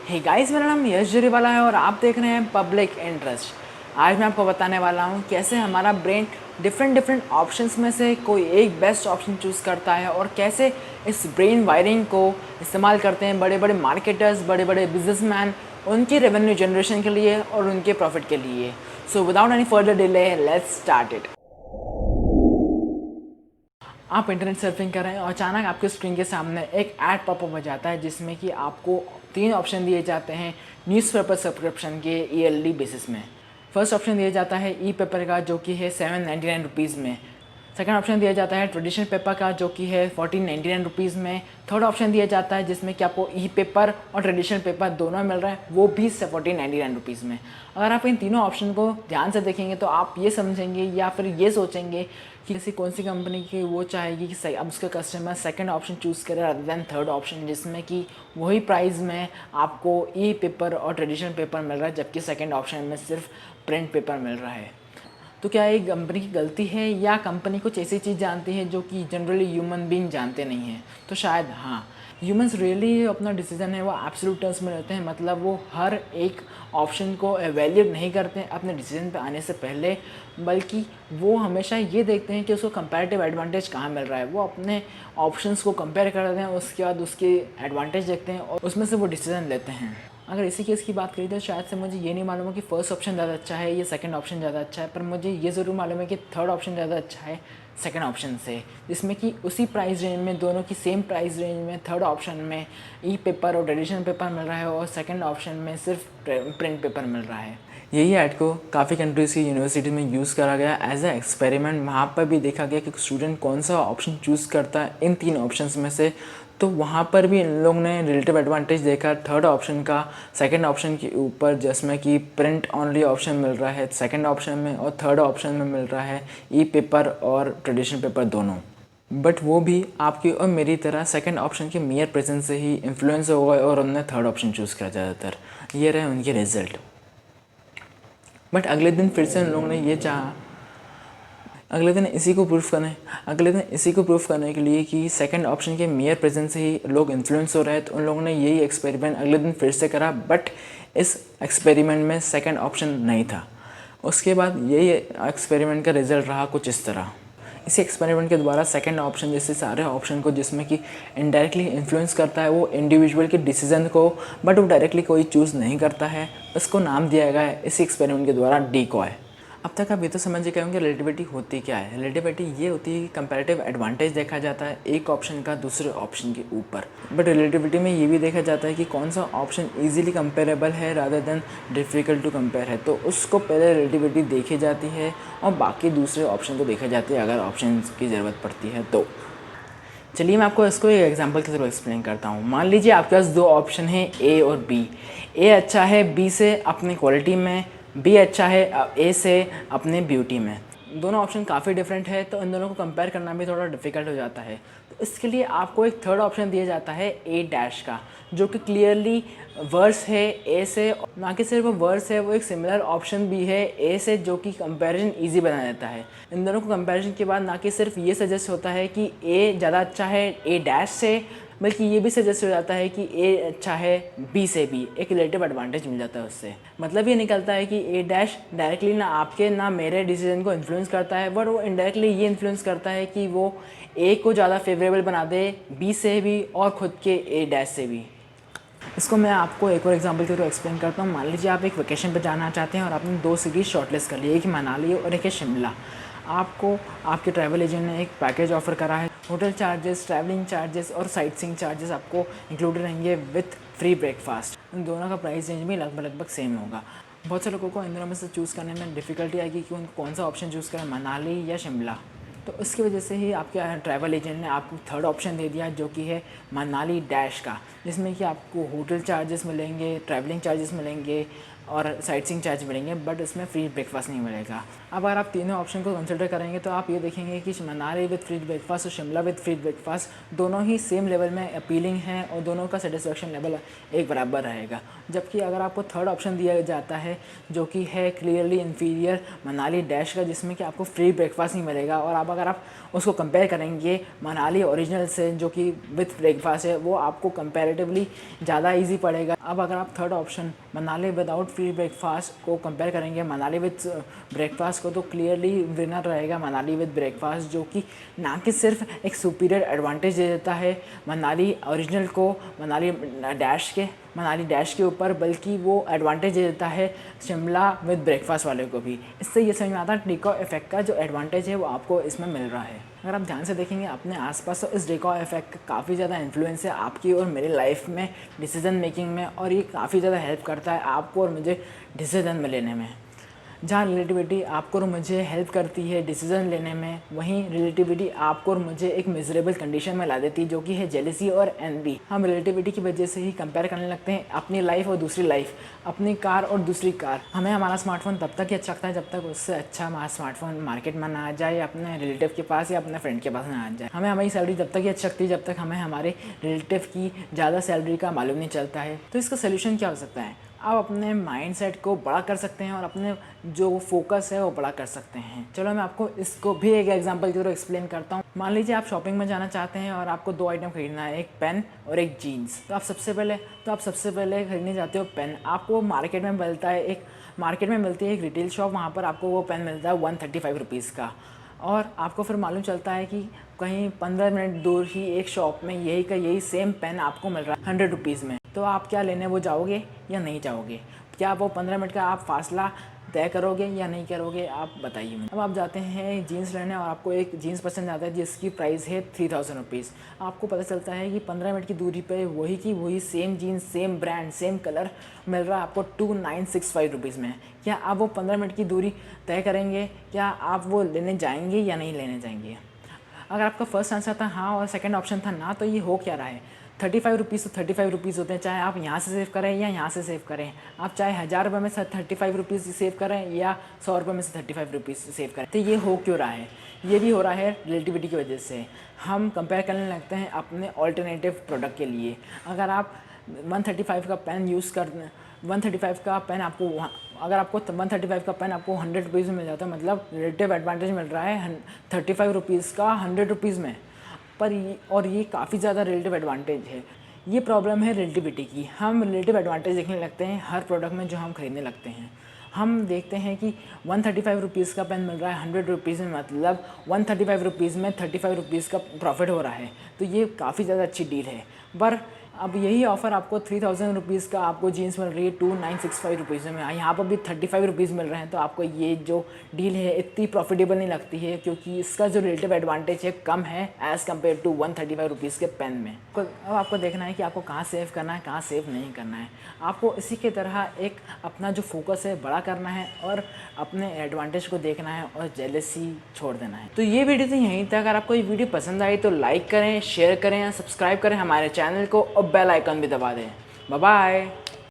Hey guys, मेरा नाम यश जरीवाला है और आप देख रहे हैं पब्लिक इंटरेस्ट। आज मैं आपको बताने वाला हूँ कैसे हमारा ब्रेन डिफरेंट ऑप्शंस में से कोई एक बेस्ट ऑप्शन चूज़ करता है और कैसे इस ब्रेन वायरिंग को इस्तेमाल करते हैं बड़े बड़े मार्केटर्स, बड़े बड़े बिजनेसमैन, उनके रेवेन्यू जनरेशन के लिए और उनके प्रॉफिट के लिए। So without any further delay, let's start it. आप इंटरनेट सर्फिंग कर रहे हैं और अचानक आपके स्क्रीन के सामने एक ऐड पॉपअप हो जाता है जिसमें कि आपको 3 ऑप्शन दिए जाते हैं न्यूज़पेपर सब्सक्रिप्शन के ईयरली बेसिस में। फर्स्ट ऑप्शन दिया जाता है ई पेपर का, जो कि है 799 रुपीज़ में। सेकंड ऑप्शन दिया जाता है ट्रेडिशनल पेपर का, जो कि है 1499 रुपीज़ में। थर्ड ऑप्शन दिया जाता है जिसमें कि आपको ई पेपर और ट्रेडिशनल पेपर दोनों मिल रहा है, वो भी 1499 रुपीज़ में। अगर आप इन तीनों ऑप्शन को ध्यान से देखेंगे तो आप ये समझेंगे या फिर ये सोचेंगे कि ऐसी कौन सी कंपनी की वो चाहेगी कि अब उसका कस्टमर सेकंड ऑप्शन चूज़ करे अदर देन थर्ड ऑप्शन, जिसमें कि वही प्राइस में आपको ई पेपर और ट्रेडिशनल पेपर मिल रहा है जबकि सेकंड ऑप्शन में सिर्फ प्रिंट पेपर मिल रहा है। तो क्या ये कंपनी की गलती है या कंपनी कुछ ऐसी चीज़ जानती है जो कि जनरली ह्यूमन बीइंग जानते नहीं हैं? तो शायद हाँ, ह्यूमंस रियली अपना डिसीजन है वो एब्सोल्यूट टर्म्स में लेते हैं। मतलब वो हर एक ऑप्शन को एवेल्यूएट नहीं करते हैं अपने डिसीजन पे आने से पहले, बल्कि वो हमेशा ये देखते हैं कि उसको कंपैरेटिव एडवांटेज कहाँ मिल रहा है। वो अपने ऑप्शंस को कंपेयर करते हैं, उसके बाद उसके एडवांटेज देखते हैं और उसमें से वो डिसीजन लेते हैं। अगर इसी केस की बात करी तो शायद से मुझे ये नहीं मालूम है कि फ़र्स्ट ऑप्शन ज़्यादा अच्छा है या सेकंड ऑप्शन ज़्यादा अच्छा है, पर मुझे ये ज़रूर मालूम है कि थर्ड ऑप्शन ज़्यादा अच्छा है सेकंड ऑप्शन से, जिसमें कि उसी प्राइस रेंज में, दोनों की सेम प्राइस रेंज में थर्ड ऑप्शन में ई पेपर और ट्रेडिशनल पेपर मिल रहा है और सेकंड ऑप्शन में सिर्फ प्रिंट पेपर मिल रहा है। यही ऐड को काफ़ी कंट्रीज़ की यूनिवर्सिटी में यूज़ करा गया एज ए एक्सपेरिमेंट। वहाँ पर भी देखा गया कि स्टूडेंट कौन सा ऑप्शन चूज़ करता है इन 3 ऑप्शंस में से। तो वहाँ पर भी इन लोग ने रिलेटिव एडवांटेज देखा थर्ड ऑप्शन का सेकंड ऑप्शन के ऊपर, जिसमें कि प्रिंट ऑनली ऑप्शन मिल रहा है सेकंड ऑप्शन में और थर्ड ऑप्शन में मिल रहा है ई पेपर और ट्रेडिशनल पेपर दोनों। बट वो भी आपकी और मेरी तरह सेकंड ऑप्शन के मेयर प्रेजेंस से ही इन्फ्लुएंस हो गए और उन्होंने थर्ड ऑप्शन चूज़ किया ज़्यादातर। ये रहे उनके रिजल्ट। बट अगले दिन फिर से उन लोगों ने ये चाहा, अगले दिन इसी को प्रूफ करने के लिए कि सेकंड ऑप्शन के मेयर प्रेजेंस से ही लोग इन्फ्लुएंस हो रहे हैं, तो उन लोगों ने यही एक्सपेरिमेंट अगले दिन फिर से करा। बट इस एक्सपेरिमेंट में सेकंड ऑप्शन नहीं था। उसके बाद यही एक्सपेरिमेंट का रिजल्ट रहा कुछ इस तरह। इसी एक्सपेरिमेंट के द्वारा सेकंड ऑप्शन जैसे सारे ऑप्शन को जिसमें कि इनडायरेक्टली इन्फ्लुएंस करता है वो इंडिविजुअल के डिसीजन को, बट वो डायरेक्टली कोई चूज़ नहीं करता है। उसको नाम दिया गया है इसी एक्सपेरिमेंट के द्वारा डीकॉय। अब तक आप ये तो समझ गए होंगे रिलेटिविटी होती क्या है। रिलेटिविटी ये होती है कि कंपैरेटिव एडवांटेज देखा जाता है एक ऑप्शन का दूसरे ऑप्शन के ऊपर। बट रिलेटिविटी में ये भी देखा जाता है कि कौन सा ऑप्शन इजीली कंपेरेबल है rather than difficult to compare है, तो उसको पहले रिलेटिविटी देखी जाती है और बाकी दूसरे ऑप्शन को देखा जाती है अगर ऑप्शन की ज़रूरत पड़ती है तो। चलिए मैं आपको इसको एक एग्जांपल के थ्रू एक्सप्लेन करता हूँ। मान लीजिए आपके पास 2 ऑप्शन हैं ए और बी। ए अच्छा है बी से अपनी क्वालिटी में, बी अच्छा है ए से अपने ब्यूटी में। दोनों ऑप्शन काफ़ी डिफरेंट है तो इन दोनों को कंपेयर करना भी थोड़ा डिफिकल्ट हो जाता है। तो इसके लिए आपको एक थर्ड ऑप्शन दिया जाता है ए डैश का, जो कि क्लियरली वर्स है ए से। ना कि सिर्फ वो वर्स है, वो एक सिमिलर ऑप्शन भी है ए से, जो कि कंपैरिजन इजी बना देता है। इन दोनों को कंपैरिजन के बाद ना कि सिर्फ ये सजेस्ट होता है कि ए ज़्यादा अच्छा है ए डैश से, बल्कि ये भी सजेस्ट हो जाता है कि ए अच्छा है बी से भी। एक रिलेटिव एडवांटेज मिल जाता है उससे। मतलब ये निकलता है कि ए डैश डायरेक्टली ना आपके ना मेरे डिसीजन को इन्फ्लुएंस करता है, बट वो इनडायरेक्टली ये इन्फ्लुएंस करता है कि वो ए को ज़्यादा फेवरेबल बना दे बी से भी और ख़ुद के ए डैश से भी। इसको मैं आपको एक और एग्जांपल के थ्रू एक्सप्लेन करता हूँ। मान लीजिए आप एक वेकेशन पर जाना चाहते हैं और आपने 2 सिटीज़ शॉर्टलिस्ट कर ली, एक मनाली और एक है शिमला। आपको आपके ट्रैवल एजेंट ने एक पैकेज ऑफर करा है। होटल चार्जेस, ट्रैवलिंग चार्जेस और साइट सीइंग चार्जेस आपको इंक्लूडेड रहेंगे विथ फ्री ब्रेकफास्ट। इन दोनों का प्राइस रेंज भी लगभग सेम होगा। बहुत से लोगों को इन दोनों में से चूज़ करने में डिफ़िकल्टी आएगी कि उनको कौन सा ऑप्शन चूज़ करें, मनाली या शिमला। तो उसकी वजह से ही आपके ट्रैवल एजेंट ने आपको थर्ड ऑप्शन दे दिया, जो कि है मनाली डैश का, जिसमें कि आपको होटल चार्जेस मिलेंगे, ट्रैवलिंग चार्जेस मिलेंगे, और साइट सीइंग चार्ज मिलेंगे, बट इसमें फ्री ब्रेकफास्ट नहीं मिलेगा। अब अगर आप तीनों ऑप्शन को कंसिडर करेंगे तो आप ये देखेंगे कि मनाली विद फ्री ब्रेकफास्ट और शिमला विद फ्री ब्रेकफास्ट दोनों ही सेम लेवल में अपीलिंग है और दोनों का सेटिस्फेक्शन लेवल एक बराबर रहेगा। जबकि अगर आपको थर्ड ऑप्शन दिया जाता है जो कि है क्लियरली इन्फीरियर मनाली डैश का, जिसमें कि आपको फ्री ब्रेकफास्ट नहीं मिलेगा, और अब अगर आप उसको कंपेयर करेंगे मनाली ओरिजिनल से जो कि विथ ब्रेकफास्ट है, वो आपको कंपैरेटिवली ज़्यादा इजी पड़ेगा। अब अगर आप third option Manali without free breakfast को कंपेयर करेंगे मनाली विथ ब्रेकफास्ट को, तो क्लियरली विनर रहेगा मनाली विद ब्रेकफास्ट, जो कि ना कि सिर्फ एक सुपीरियर एडवांटेज दे देता है मनाली ओरिजिनल को मनाली डैश के ऊपर, बल्कि वो एडवांटेज दे देता है शिमला विद ब्रेकफास्ट वाले को भी। इससे ये समझ में आता है डेको इफेक्ट का जो एडवांटेज है वो आपको इसमें मिल रहा है। अगर आप ध्यान से देखेंगे अपने आसपास तो इस डेको इफेक्ट का काफ़ी ज़्यादा इन्फ्लुएंस है आपकी और मेरी लाइफ में, डिसीजन मेकिंग में, और ये काफ़ी ज़्यादा हेल्प करता है आपको और मुझे डिसीजन में लेने में। जहाँ रिलेटिविटी आपको और मुझे हेल्प करती है डिसीजन लेने में, वहीं रिलेटिविटी आपको और मुझे एक मिजरेबल कंडीशन में ला देती है जो कि है जेलसी और एनवी। हम रिलेटिविटी की वजह से ही कंपेयर करने लगते हैं अपनी लाइफ और दूसरी लाइफ, अपनी कार और दूसरी कार। हमें हमारा स्मार्टफोन तब तक ही अच्छा लगता है जब तक उससे अच्छा हमारा स्मार्टफोन मार्केट में ना आ जाए, या अपने रिलेटिव के पास या अपने फ्रेंड के पास ना आ जाए। हमें हमारी सैलरी तब तक ही अच्छी लगती है जब तक हमें हमारे रिलेटिव की ज़्यादा सैलरी का मालूम नहीं चलता है। तो इसका सोल्यूशन क्या हो सकता है? आप अपने माइंडसेट को बड़ा कर सकते हैं और अपने जो फोकस है वो बड़ा कर सकते हैं। चलो मैं आपको इसको भी एक एग्जांपल के थ्रू एक्सप्लेन करता हूँ। मान लीजिए आप शॉपिंग में जाना चाहते हैं और आपको 2 आइटम खरीदना है, एक पेन और एक जीन्स। तो आप सबसे पहले खरीदने जाते हो पेन। आपको मार्केट में मिलती है एक रिटेल शॉप, वहाँ पर आपको वो पेन मिलता है 135 रुपीज़ का, और आपको फिर मालूम चलता है कि कहीं 15 मिनट दूर ही एक शॉप में यही सेम पेन आपको मिल रहा है 100 रुपीज़ में। तो आप क्या लेने वो जाओगे या नहीं जाओगे? क्या वो 15 मिनट का आप फासला तय करोगे या नहीं करोगे? आप बताइए मुझे। अब आप जाते हैं जीन्स लेने और आपको एक जीन्स पसंद आता है जिसकी प्राइस है 3000 रुपीज़। आपको पता चलता है कि 15 मिनट की दूरी पे वही same jeans, same brand, same colour मिल रहा है आपको 2965 रुपीज़ में। क्या आप वो 15 मिनट की दूरी तय करेंगे? क्या आप वो लेने जाएंगे या नहीं लेने जाएंगे? अगर आपका फर्स्ट आंसर था हाँ और सेकंड ऑप्शन था ना, तो ये हो क्या रहा है? 35 रुपीज़ तो 35 रुपीज़ होते हैं, चाहे आप यहाँ से सेव करें या यहाँ से सेव करें। आप चाहे 1000 रुपये में 35 रुपीज़ सेव करें या 100 रुपये में से 35 रुपीज़ सेव करें। तो ये हो क्यों रहा है? ये भी हो रहा है रिलेटिविटी की वजह से। हम कंपेयर करने लगते हैं अपने ऑल्टरनेटिव प्रोडक्ट के लिए। अगर आप 135 का पेन यूज़ कर 135 का पेन आपको अगर आपको 135 का पेन आपको 100 रुपीज़ में मिल जाता है, मतलब रिलेटिव एडवांटेज मिल रहा है 35 रुपीज़ का 100 रुपीज़ में। और ये काफ़ी ज़्यादा रिलेटिव एडवांटेज है। ये प्रॉब्लम है रिलेटिविटी की। हम रिलेटिव एडवांटेज देखने लगते हैं हर प्रोडक्ट में जो हम खरीदने लगते हैं। हम देखते हैं कि 135 रुपीज़ का पेन मिल रहा है 100 रुपीज़ में, मतलब 135 रुपीज़ में 35 रुपीज़ का प्रॉफिट हो रहा है। तो ये काफ़ी ज़्यादा अच्छी डील है। पर अब यही ऑफ़र आपको 3000 रुपीज़ का आपको जीन्स मिल रही है 2965 रुपीज़ में, यहाँ पर भी 35 रुपीज़ मिल रहे हैं। तो आपको ये जो डील है इतनी प्रॉफिटेबल नहीं लगती है, क्योंकि इसका जो रिलेटिव एडवांटेज है कम है एज़ कम्पेयर टू 135 रुपीज़ के पेन में। अब आपको देखना है कि आपको कहाँ सेव करना है, कहाँ सेव नहीं करना है। आपको इसी की तरह एक अपना जो फोकस है बड़ा करना है और अपने एडवांटेज को देखना है और जेलसी छोड़ देना है। तो ये वीडियो तो यहीं तक। अगर आपको ये वीडियो पसंद आई तो लाइक करें, शेयर करें, सब्सक्राइब करें हमारे चैनल को और बेल आइकन भी दबा दें। Bye bye.